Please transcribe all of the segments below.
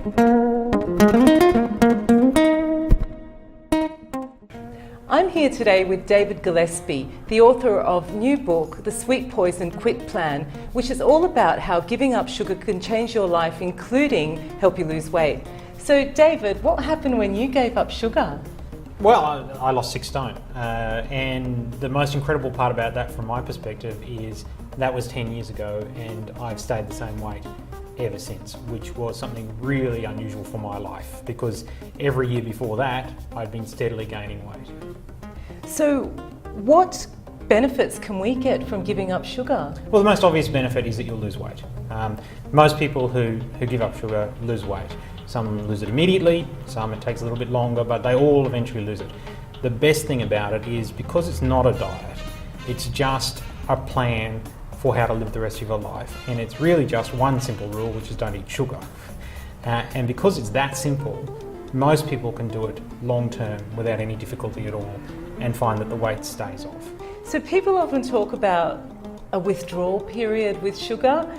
I'm here today with David Gillespie, the author of new book, The Sweet Poison Quit Plan, which is all about how giving up sugar can change your life, including help you lose weight. So David, what happened when you gave up sugar? Well, I lost 6 stone, and the most incredible part about that from my perspective is that was 10 years ago and I've stayed the same weight ever since, which was something really unusual for my life because every year before that I'd been steadily gaining weight. So what benefits can we get from giving up sugar? Well, the most obvious benefit is that you'll lose weight. Most people who give up sugar lose weight. Some lose it immediately, some it takes a little bit longer, but they all eventually lose it. The best thing about it is because it's not a diet, it's just a plan for how to live the rest of your life. And it's really just one simple rule, which is don't eat sugar. And because it's that simple, most people can do it long term without any difficulty at all and find that the weight stays off. So people often talk about a withdrawal period with sugar.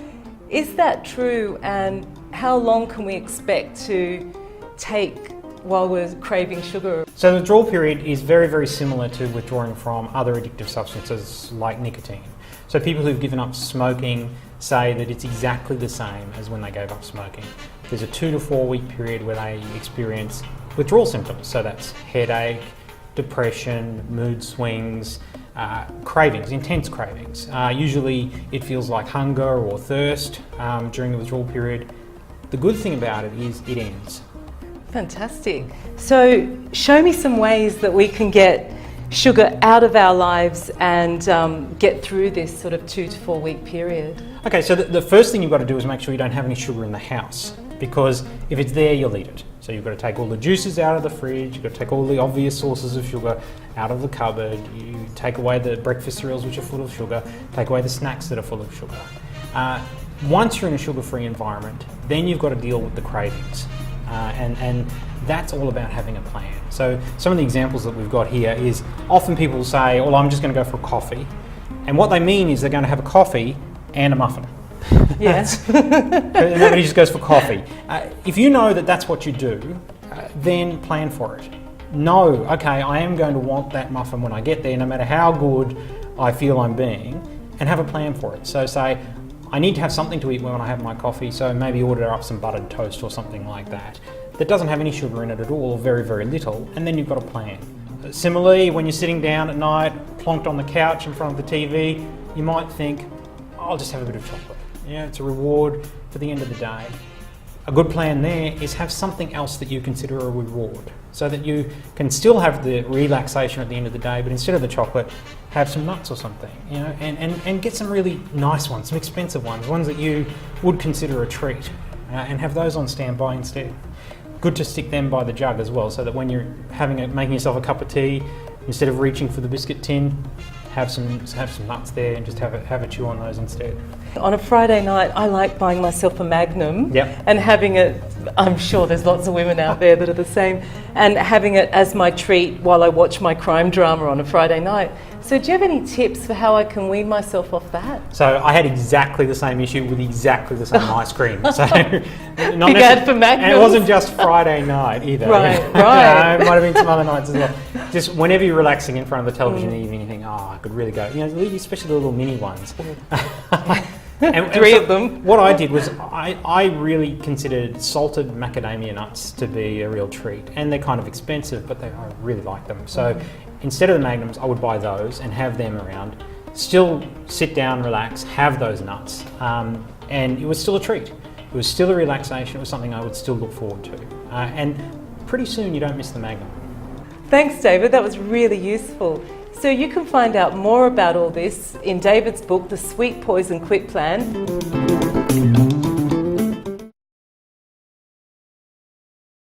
Is that true, and how long can we expect to take while we're craving sugar? So the withdrawal period is very, very similar to withdrawing from other addictive substances like nicotine. So people who've given up smoking say that it's exactly the same as when they gave up smoking. There's a 2 to 4 week period where they experience withdrawal symptoms. So that's headache, depression, mood swings, cravings, intense cravings. Usually it feels like hunger or thirst during the withdrawal period. The good thing about it is it ends. Fantastic. So show me some ways that we can get sugar out of our lives and get through this sort of 2 to 4 week period. Okay, so the first thing you've got to do is make sure you don't have any sugar in the house, because if it's there, you'll eat it. So you've got to take all the juices out of the fridge, you've got to take all the obvious sources of sugar out of the cupboard, you take away the breakfast cereals which are full of sugar, take away the snacks that are full of sugar. Once you're in a sugar-free environment, then you've got to deal with the cravings. And that's all about having a plan. So some of the examples that we've got here is often people say, well, I'm just going to go for a coffee. And what they mean is they're going to have a coffee and a muffin. Yes. Nobody just goes for coffee. If you know that that's what you do, then plan for it. Know, okay, I am going to want that muffin when I get there, no matter how good I feel I'm being, and have a plan for it. So say, I need to have something to eat when I have my coffee, so maybe order up some buttered toast or something like that. That doesn't have any sugar in it at all, or very, very little, and then you've got a plan. Similarly, when you're sitting down at night, plonked on the couch in front of the TV, you might think, I'll just have a bit of chocolate. Yeah, it's a reward for the end of the day. A good plan there is have something else that you consider a reward, so that you can still have the relaxation at the end of the day, but instead of the chocolate, have some nuts or something, you know, and get some really nice ones, some expensive ones that you would consider a treat, and have those on standby instead. Good to stick them by the jug as well, so that when you're making yourself a cup of tea, instead of reaching for the biscuit tin, have some nuts there and just have a chew on those instead. On a Friday night, I like buying myself a Magnum. Yep. And having it, I'm sure there's lots of women out there that are the same, and having it as my treat while I watch my crime drama on a Friday night. So do you have any tips for how I can wean myself off that? So I had exactly the same issue with exactly the same ice cream. So Big ad for Magnum. And it wasn't just Friday night either. Right. It might have been some other nights as well. Just whenever you're relaxing in front of the television in the evening, you think, oh, I could really go. You know, especially the little mini ones. And Three of them. What I did was I really considered salted macadamia nuts to be a real treat, and they're kind of expensive, but I really like them. So instead of the Magnums, I would buy those and have them around. Still sit down, relax, have those nuts, and it was still a treat. It was still a relaxation. It was something I would still look forward to, and pretty soon you don't miss the Magnum. Thanks, David. That was really useful. So you can find out more about all this in David's book, The Sweet Poison Quit Plan.